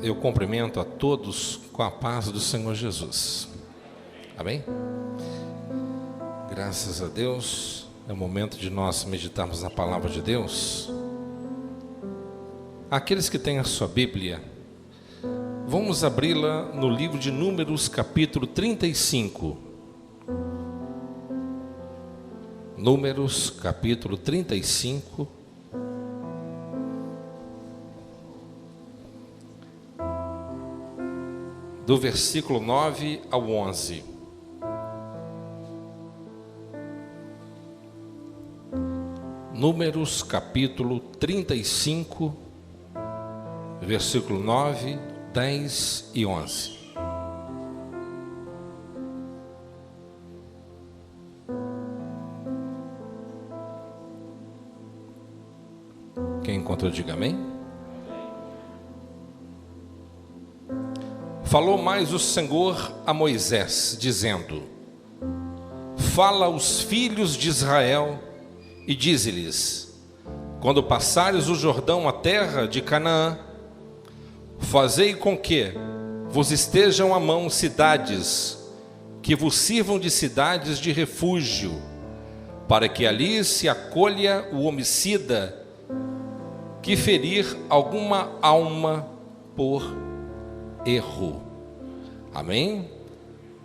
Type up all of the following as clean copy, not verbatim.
Eu cumprimento a todos com a paz do Senhor Jesus. Amém? Graças a Deus. É o momento de nós meditarmos na palavra de Deus. Aqueles que têm a sua Bíblia, vamos abri-la no livro de Números, capítulo 35. Números, capítulo 35. Do versículo 9 ao 11. Números, capítulo 35, versículo 9, 10 e 11. Quem encontrou, diga amém. Falou mais o Senhor a Moisés, dizendo: Fala aos filhos de Israel e dize-lhes: Quando passares o Jordão, a terra de Canaã, fazei com que vos estejam à mão cidades, que vos sirvam de cidades de refúgio, para que ali se acolha o homicida que ferir alguma alma por erro. Amém?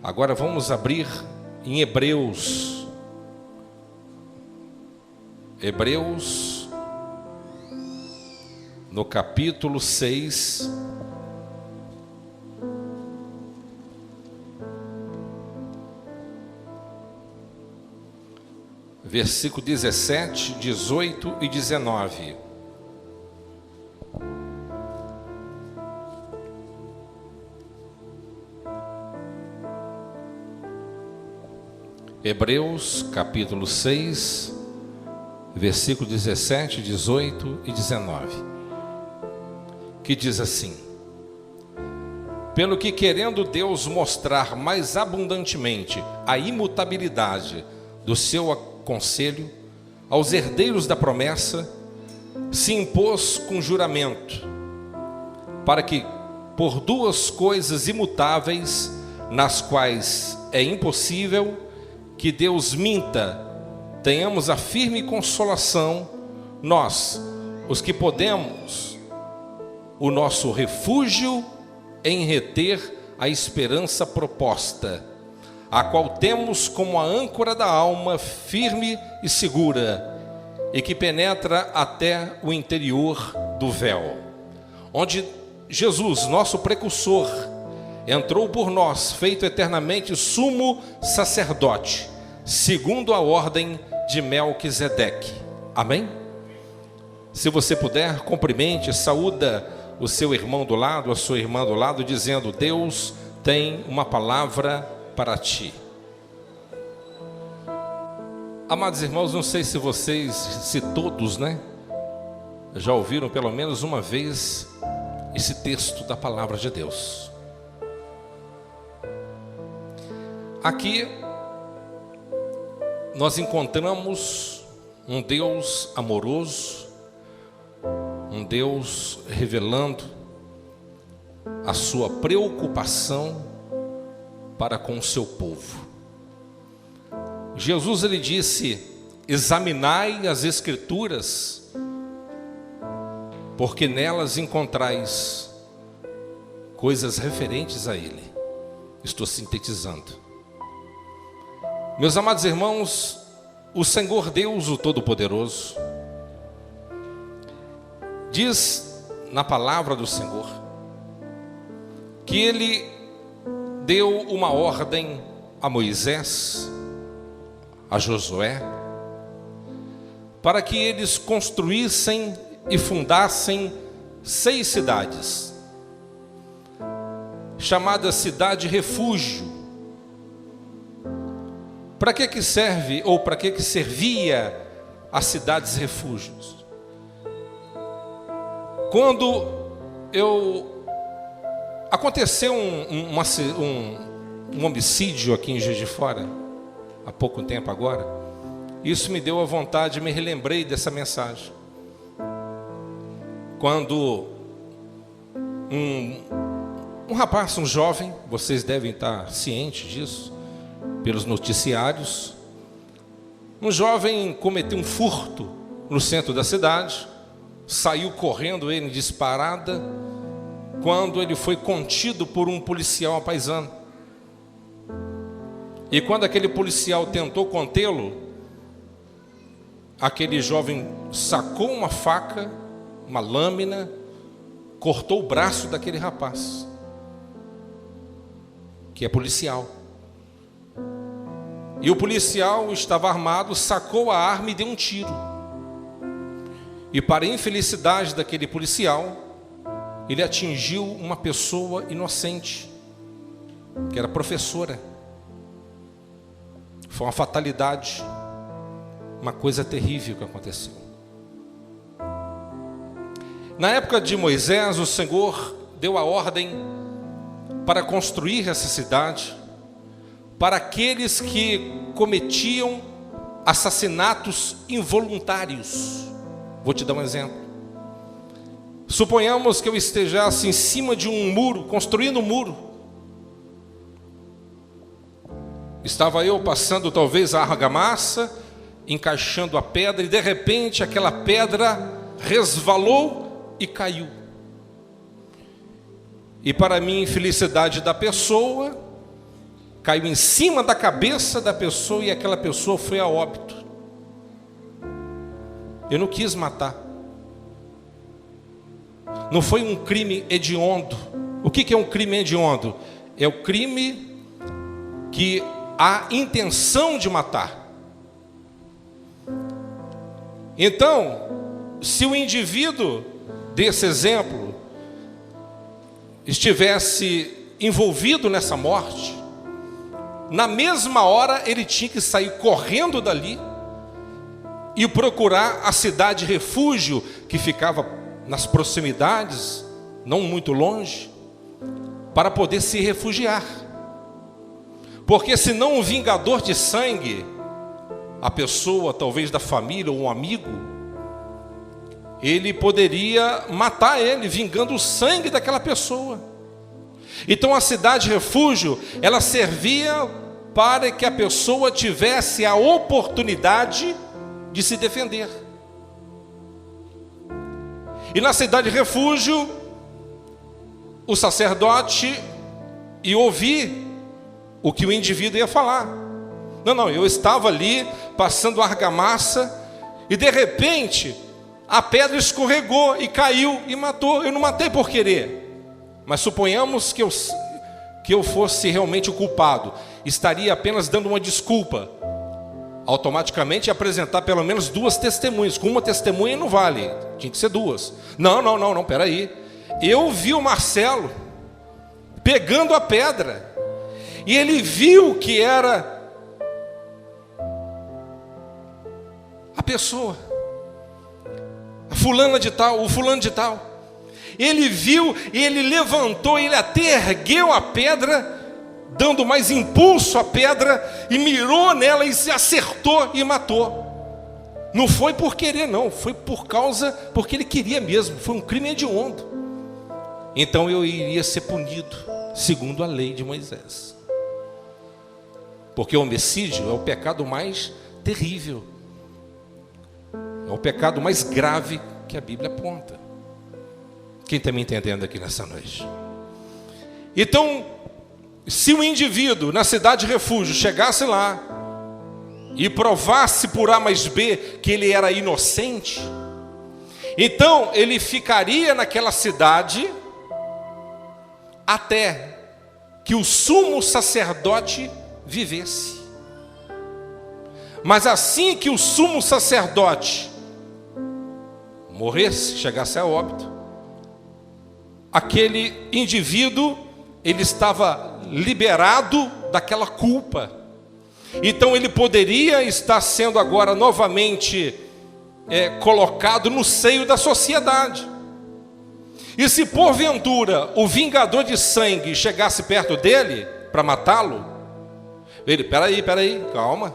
Agora vamos abrir em Hebreus. Hebreus, no capítulo 6, versículo 17, 18 e 19. Hebreus, capítulo 6, versículo 17, 18 e 19, que diz assim: Pelo que, querendo Deus mostrar mais abundantemente a imutabilidade do seu conselho aos herdeiros da promessa, se impôs com juramento, para que, por duas coisas imutáveis, nas quais é impossível que Deus minta, tenhamos a firme consolação, nós, os que podemos, o nosso refúgio em reter a esperança proposta, a qual temos como a âncora da alma firme e segura, e que penetra até o interior do véu, onde Jesus, nosso precursor, entrou por nós, feito eternamente sumo sacerdote, segundo a ordem de Melquisedeque. Amém? Se você puder, cumprimente, saúda o seu irmão do lado, a sua irmã do lado, dizendo: Deus tem uma palavra para ti. Amados irmãos, não sei se vocês, se todos, já ouviram pelo menos uma vez esse texto da palavra de Deus. Aqui nós encontramos um Deus amoroso, um Deus revelando a sua preocupação para com o seu povo. Jesus, ele disse: examinai as Escrituras, porque nelas encontrais coisas referentes a Ele. Estou sintetizando. Meus amados irmãos, o Senhor Deus, o Todo-Poderoso, diz na palavra do Senhor que Ele deu uma ordem a Moisés, a Josué, para que eles construíssem e fundassem 6 cidades, chamadas cidade refúgio. Para que serve, ou para que servia as cidades refúgios? Quando aconteceu um homicídio aqui em Juiz de Fora, há pouco tempo agora, isso me deu a vontade, me relembrei dessa mensagem. Quando um rapaz, um jovem, vocês devem estar cientes disso, pelos noticiários. Um jovem cometeu um furto no centro da cidade, saiu correndo ele em disparada, quando ele foi contido por um policial paisano. E quando aquele policial tentou contê-lo, aquele jovem sacou uma faca, uma lâmina, cortou o braço daquele rapaz, que é policial. E o policial estava armado, sacou a arma e deu um tiro. E para a infelicidade daquele policial, ele atingiu uma pessoa inocente, que era professora. Foi uma fatalidade, uma coisa terrível que aconteceu. Na época de Moisés, o Senhor deu a ordem para construir essa cidade, para aqueles que cometiam assassinatos involuntários. Vou te dar um exemplo. Suponhamos que eu estejasse em cima de um muro, construindo um muro. Estava eu passando talvez a argamassa, encaixando a pedra, e de repente aquela pedra resvalou e caiu. E para minha infelicidade da pessoa, caiu em cima da cabeça da pessoa e aquela pessoa foi a óbito. Eu não quis matar. Não foi um crime hediondo. O que é um crime hediondo? É o crime que há intenção de matar. Então, se o indivíduo desse exemplo estivesse envolvido nessa morte, na mesma hora ele tinha que sair correndo dali e procurar a cidade refúgio que ficava nas proximidades, não muito longe, para poder se refugiar. Porque senão um vingador de sangue, a pessoa talvez da família ou um amigo, ele poderia matar ele, vingando o sangue daquela pessoa. Então a cidade refúgio, ela servia para que a pessoa tivesse a oportunidade de se defender. E na cidade refúgio, o sacerdote ia ouvir o que o indivíduo ia falar. Não, eu estava ali passando argamassa e de repente a pedra escorregou e caiu e matou. Eu não matei por querer. Mas suponhamos que eu fosse realmente o culpado, estaria apenas dando uma desculpa. Automaticamente apresentar pelo menos duas testemunhas. Com uma testemunha não vale, tinha que ser duas. Não, peraí. Eu vi o Marcelo pegando a pedra, e ele viu que era a pessoa, a fulana de tal, o fulano de tal. Ele viu e ele levantou, ele até ergueu a pedra, dando mais impulso à pedra, e mirou nela e se acertou e matou. Não foi por querer não, foi porque ele queria mesmo, foi um crime hediondo. Então eu iria ser punido segundo a lei de Moisés. Porque o homicídio é o pecado mais terrível, é o pecado mais grave que a Bíblia aponta. Quem está me entendendo aqui nessa noite? Então, se o indivíduo na cidade refúgio chegasse lá e provasse por A mais B que ele era inocente, então ele ficaria naquela cidade até que o sumo sacerdote vivesse. Mas assim que o sumo sacerdote morresse, chegasse a óbito, aquele indivíduo, ele estava liberado daquela culpa. Então ele poderia estar sendo agora novamente colocado no seio da sociedade. E se porventura o vingador de sangue chegasse perto dele para matá-lo, ele, peraí, calma,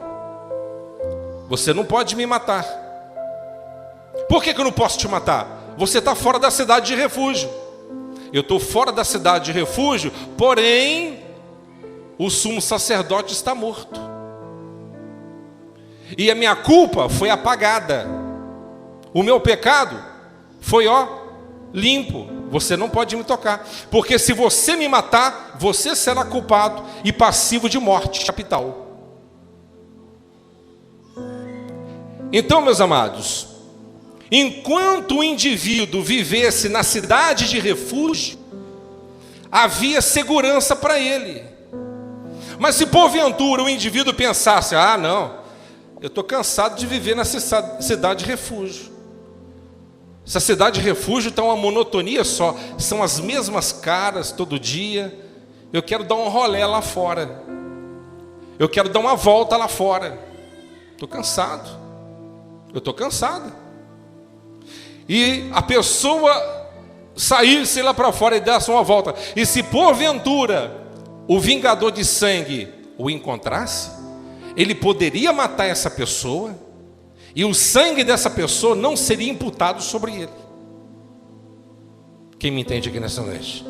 você não pode me matar. Por que eu não posso te matar? Você está fora da cidade de refúgio. Eu estou fora da cidade de refúgio, porém, o sumo sacerdote está morto. E a minha culpa foi apagada. O meu pecado foi, limpo. Você não pode me tocar. Porque se você me matar, você será culpado e passivo de morte capital. Então, meus amados, enquanto o indivíduo vivesse na cidade de refúgio, havia segurança para ele. Mas se porventura o indivíduo pensasse, não, eu estou cansado de viver nessa cidade de refúgio. Essa cidade de refúgio está uma monotonia só, são as mesmas caras todo dia. Eu quero dar um rolê lá fora. Eu quero dar uma volta lá fora. Estou cansado. Eu estou cansada. E a pessoa saísse lá para fora e desse uma volta. E se porventura o vingador de sangue o encontrasse, ele poderia matar essa pessoa, e o sangue dessa pessoa não seria imputado sobre ele. Quem me entende aqui nessa noite?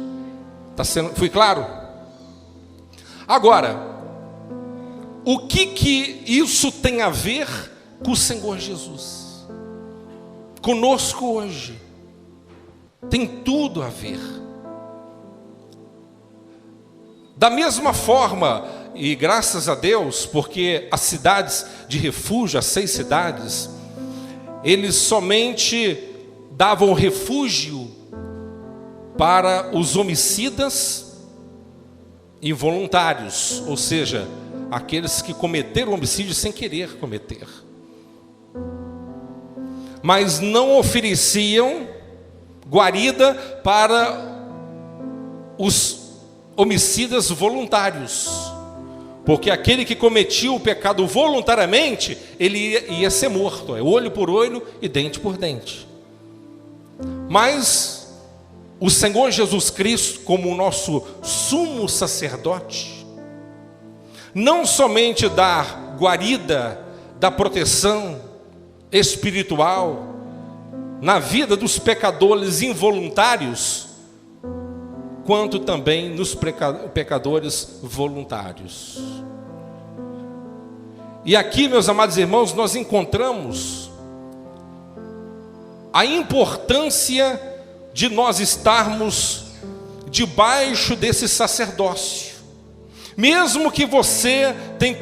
Fui claro? Agora, o que isso tem a ver com o Senhor Jesus? Conosco hoje. Tem tudo a ver. Da mesma forma, e graças a Deus, porque as cidades de refúgio, as 6 cidades, eles somente davam refúgio para os homicidas involuntários, ou seja, aqueles que cometeram homicídio sem querer cometer. Mas não ofereciam guarida para os homicidas voluntários. Porque aquele que cometia o pecado voluntariamente, ele ia ser morto, olho por olho e dente por dente. Mas o Senhor Jesus Cristo, como o nosso sumo sacerdote, não somente dá guarida, dá proteção espiritual na vida dos pecadores involuntários, quanto também nos pecadores voluntários. E aqui, meus amados irmãos, nós encontramos a importância de nós estarmos debaixo desse sacerdócio. Mesmo que você tenha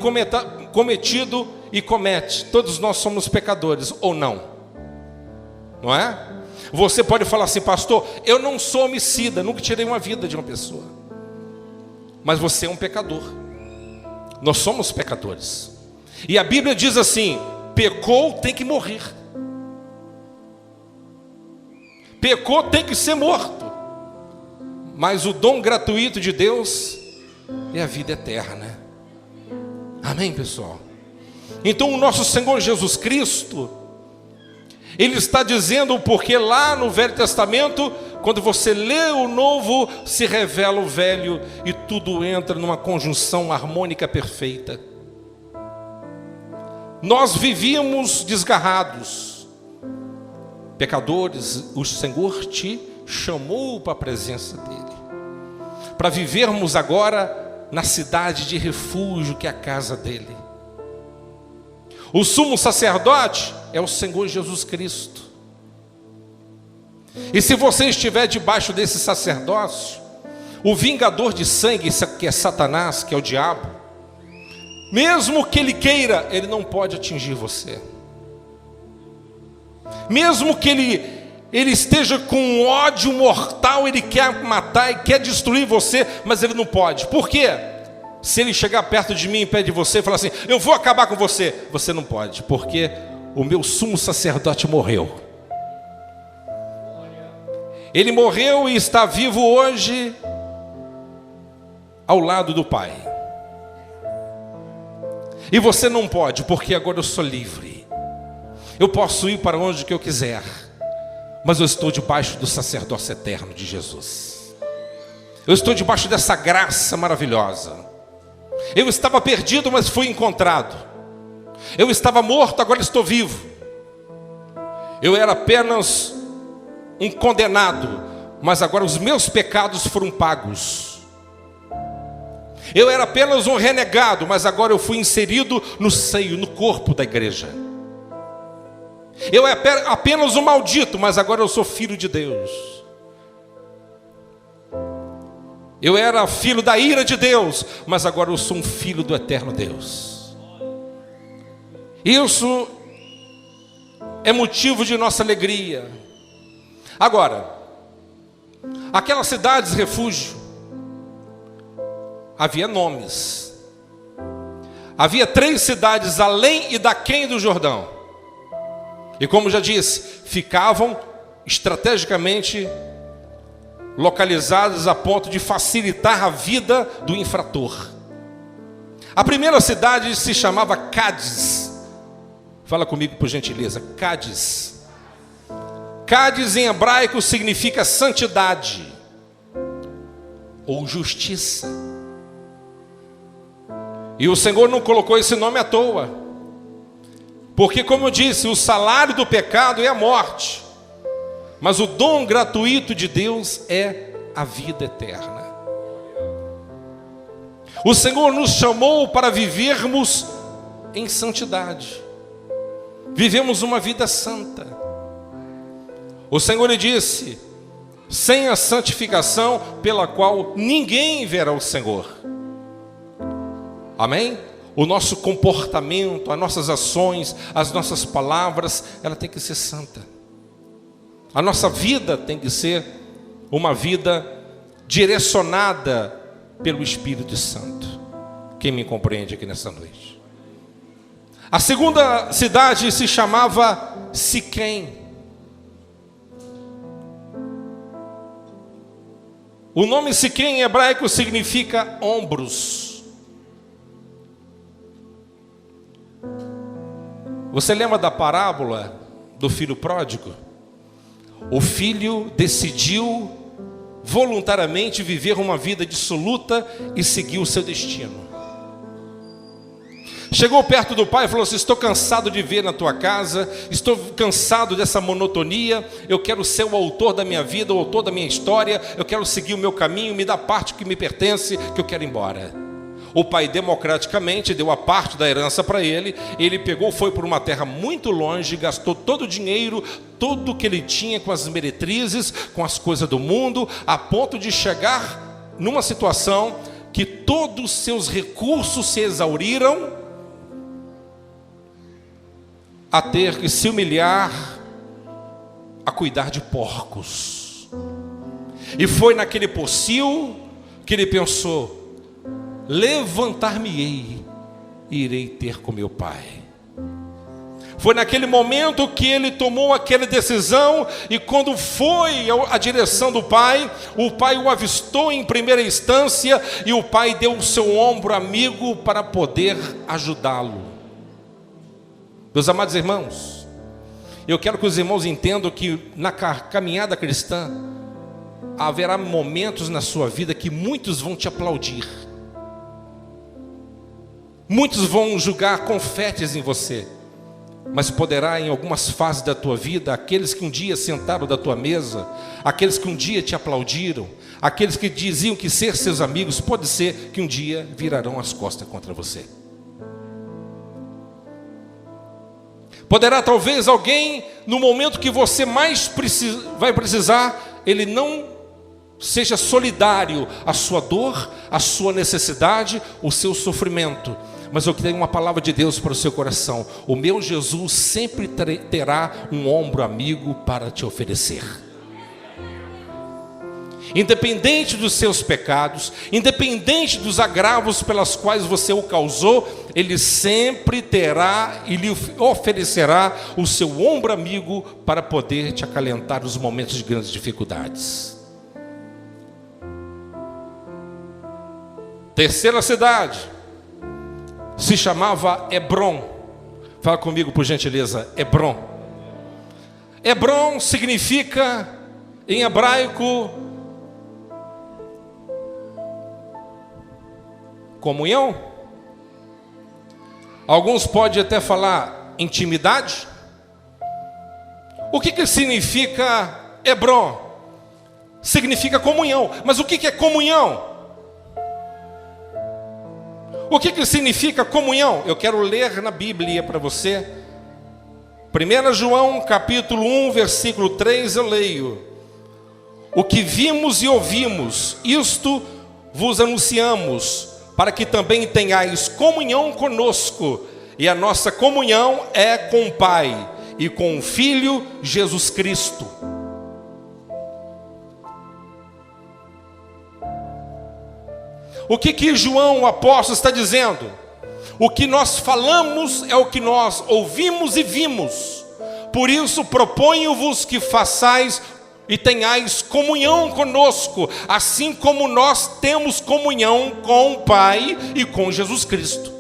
cometido e comete, todos nós somos pecadores, ou não? Não é? Você pode falar assim, pastor, eu não sou homicida, nunca tirei uma vida de uma pessoa. Mas você é um pecador. Nós somos pecadores. E a Bíblia diz assim, pecou, tem que morrer. Pecou, tem que ser morto. Mas o dom gratuito de Deus é a vida eterna. Amém, pessoal? Então o nosso Senhor Jesus Cristo, Ele está dizendo, porque lá no Velho Testamento, quando você lê o Novo, se revela o Velho e tudo entra numa conjunção harmônica perfeita. Nós vivíamos desgarrados, pecadores, o Senhor te chamou para a presença dEle, para vivermos agora na cidade de refúgio que é a casa dEle. O sumo sacerdote é o Senhor Jesus Cristo. E se você estiver debaixo desse sacerdócio, o vingador de sangue, que é Satanás, que é o diabo, mesmo que ele queira, ele não pode atingir você. Mesmo que ele esteja com um ódio mortal, ele quer matar e quer destruir você, mas ele não pode. Por quê? Se ele chegar perto de mim e pede você e falar assim, eu vou acabar com você, você não pode, porque o meu sumo sacerdote morreu. Ele morreu e está vivo hoje ao lado do Pai. E você não pode, porque agora eu sou livre. Eu posso ir para onde que eu quiser, mas eu estou debaixo do sacerdócio eterno de Jesus. Eu estou debaixo dessa graça maravilhosa. Eu estava perdido, mas fui encontrado. Eu estava morto, agora estou vivo. Eu era apenas um condenado, mas agora os meus pecados foram pagos. Eu era apenas um renegado, mas agora eu fui inserido no seio, no corpo da igreja. Eu era apenas um maldito, mas agora eu sou filho de Deus. Eu era filho da ira de Deus, mas agora eu sou um filho do eterno Deus. Isso é motivo de nossa alegria. Agora, aquelas cidades refúgio, havia nomes. Havia 3 cidades além e daquém do Jordão. E como já disse, ficavam estrategicamente localizadas a ponto de facilitar a vida do infrator. A primeira cidade se chamava Cádiz. Fala comigo por gentileza, Cádiz. Cádiz em hebraico significa santidade ou justiça. E o Senhor não colocou esse nome à toa, porque, como eu disse, o salário do pecado é a morte, mas o dom gratuito de Deus é a vida eterna. O Senhor nos chamou para vivermos em santidade. Vivemos uma vida santa. O Senhor lhe disse: sem a santificação pela qual ninguém verá o Senhor. Amém? O nosso comportamento, as nossas ações, as nossas palavras, ela tem que ser santa. A nossa vida tem que ser uma vida direcionada pelo Espírito Santo. Quem me compreende aqui nessa noite? A segunda cidade se chamava Siquém. O nome Siquém em hebraico significa ombros. Você lembra da parábola do filho pródigo? O filho decidiu voluntariamente viver uma vida dissoluta e seguir o seu destino. Chegou perto do pai e falou assim: estou cansado de ver na tua casa, estou cansado dessa monotonia, eu quero ser o autor da minha vida, o autor da minha história, eu quero seguir o meu caminho, me dá a parte que me pertence, que eu quero ir embora. O pai democraticamente deu a parte da herança para ele. Ele pegou, foi por uma terra muito longe, gastou todo o dinheiro, tudo que ele tinha com as meretrizes, com as coisas do mundo, a ponto de chegar numa situação que todos os seus recursos se exauriram, a ter que se humilhar a cuidar de porcos. E foi naquele pocil que ele pensou: levantar-me-ei e irei ter com meu pai. Foi naquele momento que ele tomou aquela decisão, e quando foi à direção do pai, o pai o avistou em primeira instância, e o pai deu o seu ombro amigo para poder ajudá-lo. Meus amados irmãos, eu quero que os irmãos entendam que na caminhada cristã haverá momentos na sua vida que muitos vão te aplaudir. Muitos vão jogar confetes em você, mas poderá em algumas fases da tua vida, aqueles que um dia sentaram da tua mesa, aqueles que um dia te aplaudiram, aqueles que diziam que ser seus amigos, pode ser que um dia virarão as costas contra você. Poderá talvez alguém, no momento que você mais vai precisar, ele não seja solidário à sua dor, à sua necessidade, o seu sofrimento. Mas eu tenho uma palavra de Deus para o seu coração: o meu Jesus sempre terá um ombro amigo para te oferecer. Independente dos seus pecados, independente dos agravos pelas quais você o causou, ele sempre terá e lhe oferecerá o seu ombro amigo para poder te acalentar nos momentos de grandes dificuldades. Terceira cidade se chamava Hebrom. Fala comigo por gentileza, Hebrom. Hebrom significa em hebraico comunhão. Alguns podem até falar intimidade. O que significa Hebrom? significa comunhão. Mas o que é comunhão? O que significa comunhão? Eu quero ler na Bíblia para você. 1 João capítulo 1, versículo 3, eu leio: o que vimos e ouvimos, isto vos anunciamos, para que também tenhais comunhão conosco. E a nossa comunhão é com o Pai e com o Filho Jesus Cristo. O que João, o apóstolo, está dizendo? O que nós falamos é o que nós ouvimos e vimos. Por isso proponho-vos que façais e tenhais comunhão conosco, assim como nós temos comunhão com o Pai e com Jesus Cristo.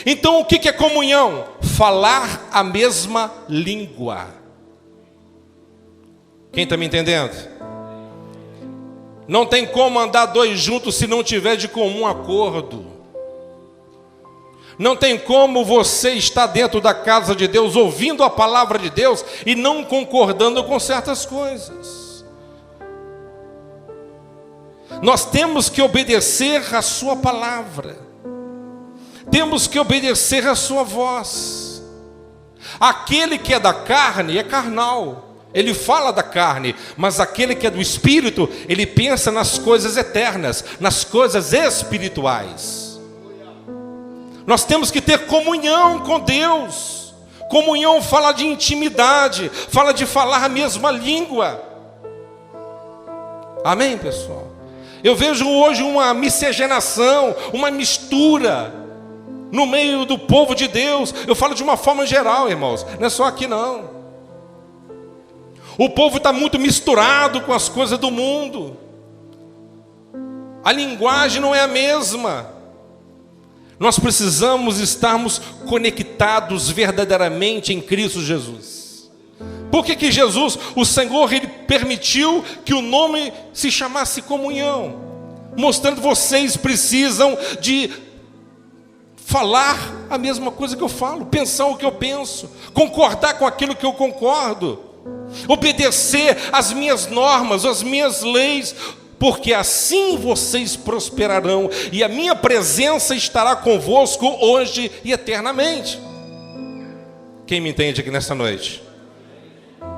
Então o que é comunhão? Falar a mesma língua. Quem está me entendendo? Não tem como andar dois juntos se não tiver de comum acordo. Não tem como você estar dentro da casa de Deus, ouvindo a palavra de Deus e não concordando com certas coisas. Nós temos que obedecer a sua palavra. Temos que obedecer a sua voz. Aquele que é da carne é carnal. Ele fala da carne, mas aquele que é do Espírito, ele pensa nas coisas eternas, nas coisas espirituais. Nós temos que ter comunhão com Deus. Comunhão fala de intimidade, fala de falar a mesma língua. Amém, pessoal? Eu vejo hoje uma miscigenação, uma mistura no meio do povo de Deus. Eu falo de uma forma geral, irmãos, não é só aqui não. O povo está muito misturado com as coisas do mundo. A linguagem não é a mesma. Nós precisamos estarmos conectados verdadeiramente em Cristo Jesus. Por que Jesus, o Senhor, Ele permitiu que o nome se chamasse comunhão? Mostrando que vocês precisam de falar a mesma coisa que eu falo, pensar o que eu penso, concordar com aquilo que eu concordo, obedecer às minhas normas, às minhas leis, porque assim vocês prosperarão e a minha presença estará convosco hoje e eternamente. Quem me entende aqui nessa noite?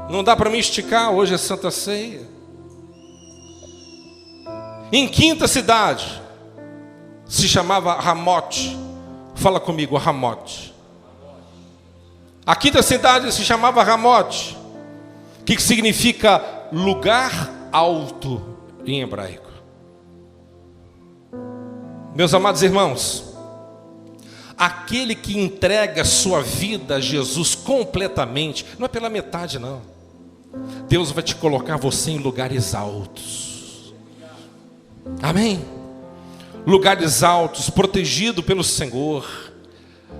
Não dá para me esticar, hoje é Santa Ceia. Em quinta cidade, se chamava Ramote. Fala comigo, Ramote. A quinta cidade se chamava Ramote, que significa lugar alto em hebraico. Meus amados irmãos, aquele que entrega sua vida a Jesus completamente, não é pela metade não. Deus vai te colocar você em lugares altos. Amém? Lugares altos, protegido pelo Senhor.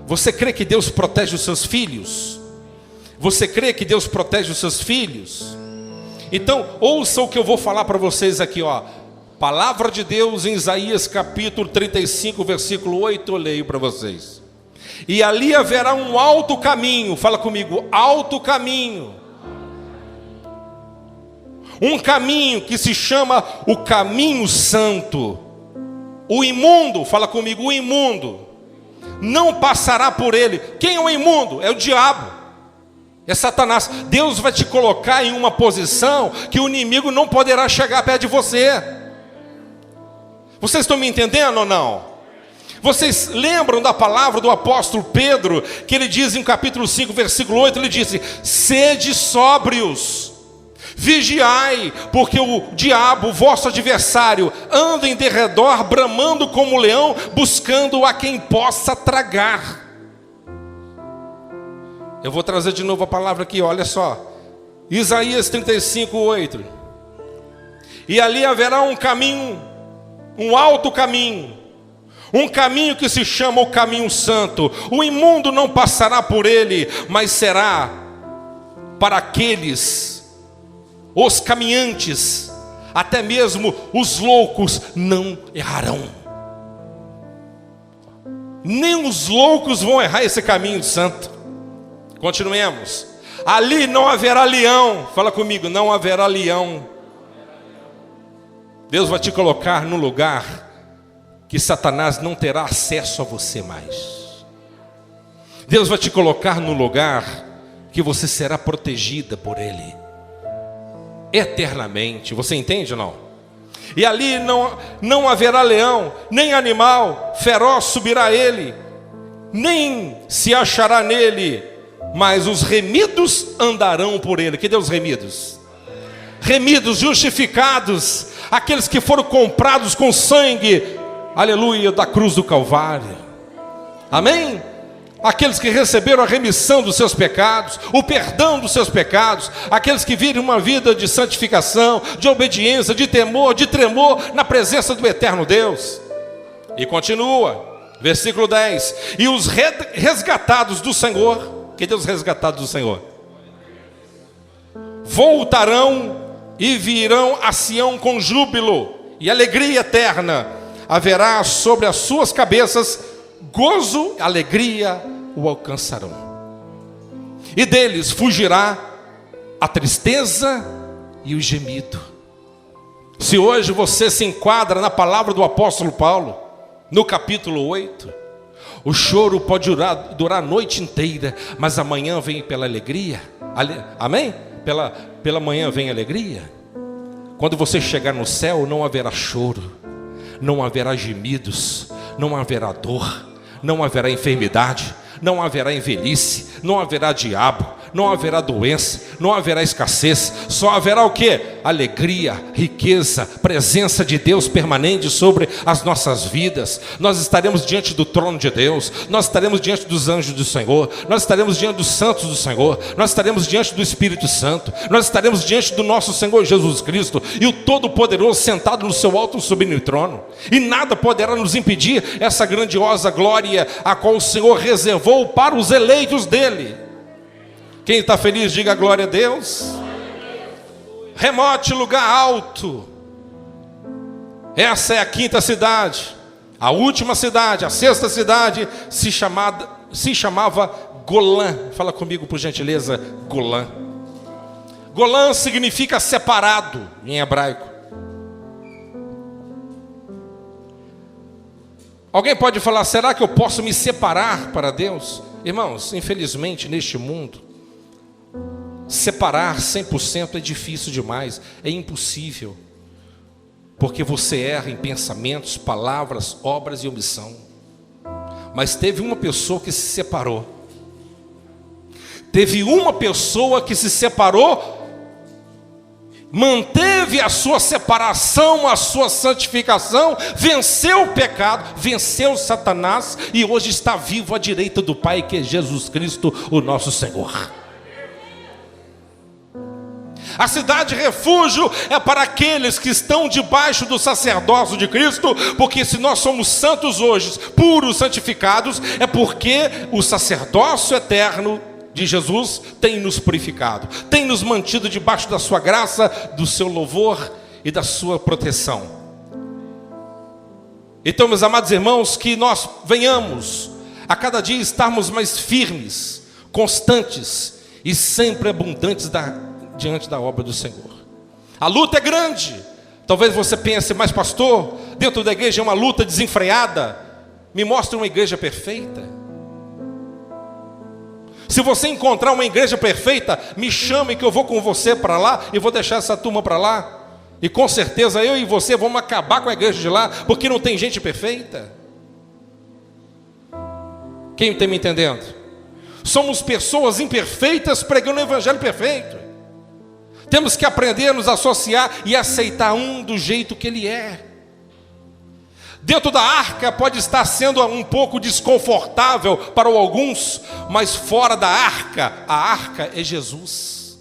Você crê que Deus protege os seus filhos? Você crê que Deus protege os seus filhos? Então, ouça o que eu vou falar para vocês aqui, ó. Palavra de Deus em Isaías capítulo 35, versículo 8, eu leio para vocês. E ali haverá um alto caminho, fala comigo, alto caminho. Um caminho que se chama o caminho santo. O imundo, fala comigo, o imundo não passará por ele. Quem é o imundo? É o diabo. É Satanás. Deus vai te colocar em uma posição que o inimigo não poderá chegar perto de você. Vocês estão me entendendo ou não? Vocês lembram da palavra do apóstolo Pedro, que ele diz em capítulo 5, versículo 8, ele disse: sede sóbrios, vigiai, porque o diabo, o vosso adversário, anda em derredor, bramando como leão, buscando a quem possa tragar. Eu vou trazer de novo a palavra aqui, olha só. Isaías 35, 8. E ali haverá um caminho, um alto caminho, um caminho que se chama o caminho santo. O imundo não passará por ele, mas será para aqueles, os caminhantes, até mesmo os loucos não errarão. Nem os loucos vão errar esse caminho santo. Continuemos. Ali não haverá leão. Fala comigo, não haverá leão. Deus vai te colocar num lugar que Satanás não terá acesso a você mais. Deus vai te colocar num lugar que você será protegida por Ele eternamente. Você entende ou não? E ali não haverá leão, nem animal feroz subirá a ele, nem se achará nele, mas os remidos andarão por ele. Que Deus remidos? Remidos, justificados, aqueles que foram comprados com sangue, aleluia, da cruz do Calvário. Amém? Aqueles que receberam a remissão dos seus pecados, o perdão dos seus pecados, aqueles que vivem uma vida de santificação, de obediência, de temor, de tremor na presença do eterno Deus. E continua, versículo 10: e os resgatados do Senhor, que Deus resgatados do Senhor, voltarão e virão a Sião com júbilo e alegria eterna. Haverá sobre as suas cabeças gozo, alegria o alcançarão. E deles fugirá a tristeza e o gemido. Se hoje você se enquadra na palavra do apóstolo Paulo, no capítulo 8, o choro pode durar a noite inteira, mas amanhã vem pela alegria. Amém? Pela manhã vem alegria. Quando você chegar no céu, não haverá choro, não haverá gemidos, não haverá dor, não haverá enfermidade, não haverá velhice, não haverá diabo, não haverá doença, não haverá escassez. Só haverá o que? Alegria, riqueza, presença de Deus permanente sobre as nossas vidas. Nós estaremos diante do trono de Deus, nós estaremos diante dos anjos do Senhor, nós estaremos diante dos santos do Senhor, nós estaremos diante do Espírito Santo, nós estaremos diante do nosso Senhor Jesus Cristo e o Todo-Poderoso sentado no seu alto e sublime trono. E nada poderá nos impedir essa grandiosa glória a qual o Senhor reservou para os eleitos dele. Quem está feliz, diga glória a Deus. Remote lugar alto. Essa é a quinta cidade. A última cidade, a sexta cidade, se chamava Golã. Fala comigo, por gentileza, Golã. Golã significa separado em hebraico. Alguém pode falar, será que eu posso me separar para Deus? Irmãos, infelizmente neste mundo, separar 100% é difícil demais, é impossível, porque você erra em pensamentos, palavras, obras e omissão. Mas teve uma pessoa que se separou. Teve uma pessoa que se separou, manteve a sua separação, a sua santificação, venceu o pecado, venceu Satanás e hoje está vivo à direita do Pai, que é Jesus Cristo, o nosso Senhor. A cidade refúgio é para aqueles que estão debaixo do sacerdócio de Cristo, porque se nós somos santos hoje, puros, santificados, é porque o sacerdócio eterno de Jesus tem nos purificado, tem nos mantido debaixo da sua graça, do seu louvor e da sua proteção. Então, meus amados irmãos, que nós venhamos a cada dia estarmos mais firmes, constantes e sempre abundantes diante da obra do Senhor. A luta é grande. Talvez você pense, mas pastor, dentro da igreja é uma luta desenfreada. Me mostre uma igreja perfeita. Se você encontrar uma igreja perfeita, me chame que eu vou com você para lá e vou deixar essa turma para lá. E com certeza eu e você vamos acabar com a igreja de lá, porque não tem gente perfeita. Quem está me entendendo? Somos pessoas imperfeitas pregando o evangelho perfeito. Temos que aprender a nos associar e aceitar um do jeito que ele é. Dentro da arca pode estar sendo um pouco desconfortável para alguns, mas fora da arca, a arca é Jesus.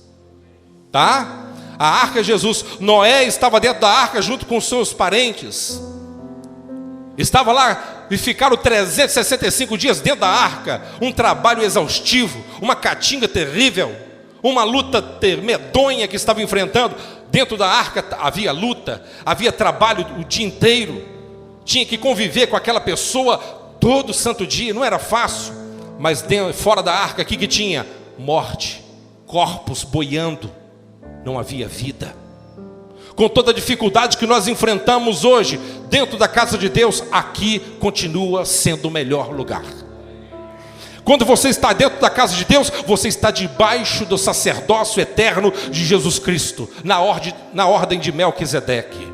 Tá? A arca é Jesus. Noé estava dentro da arca junto com seus parentes. Estava lá e ficaram 365 dias dentro da arca. Um trabalho exaustivo, uma catinga terrível, uma luta medonha que estava enfrentando. Dentro da arca havia luta, havia trabalho o dia inteiro. Tinha que conviver com aquela pessoa todo santo dia, não era fácil. Mas fora da arca, o que tinha? Morte, corpos boiando, não havia vida. com toda a dificuldade que nós enfrentamos hoje, dentro da casa de Deus, aqui continua sendo o melhor lugar. Quando você está dentro da casa de Deus, você está debaixo do sacerdócio eterno de Jesus Cristo, na ordem de Melquisedeque.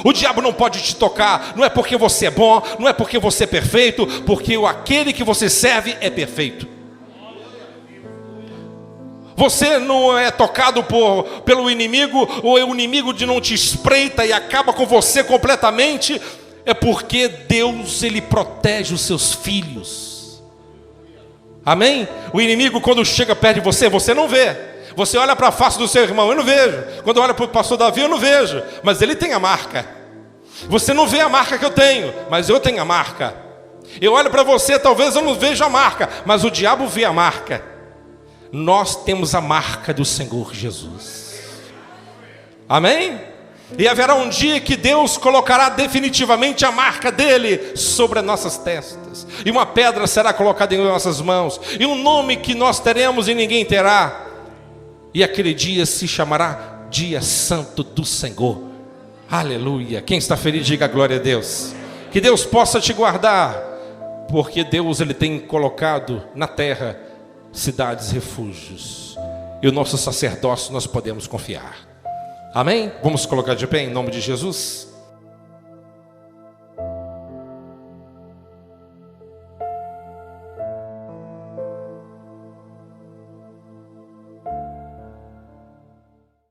O diabo não pode te tocar, não é porque você é bom, não é porque você é perfeito, porque aquele que você serve é perfeito. Você não é tocado pelo inimigo, ou o inimigo não te espreita e acaba com você completamente, é porque Deus, Ele protege os seus filhos. Amém? O inimigo, quando chega perto de você, você não vê. Você olha para a face do seu irmão, eu não vejo. Quando olha para o pastor Davi, eu não vejo. Mas ele tem a marca. Você não vê a marca que eu tenho, mas eu tenho a marca. Eu olho para você, talvez eu não veja a marca, mas o diabo vê a marca. Nós temos a marca do Senhor Jesus. Amém? E haverá um dia que Deus colocará definitivamente a marca dele sobre as nossas testas. E uma pedra será colocada em nossas mãos. E um nome que nós teremos e ninguém terá. E aquele dia se chamará Dia Santo do Senhor. Aleluia. Quem está feliz, diga glória a Deus. Que Deus possa te guardar. Porque Deus, Ele tem colocado na terra cidades, refúgios. E o nosso sacerdócio nós podemos confiar. Amém? Vamos colocar de pé em nome de Jesus.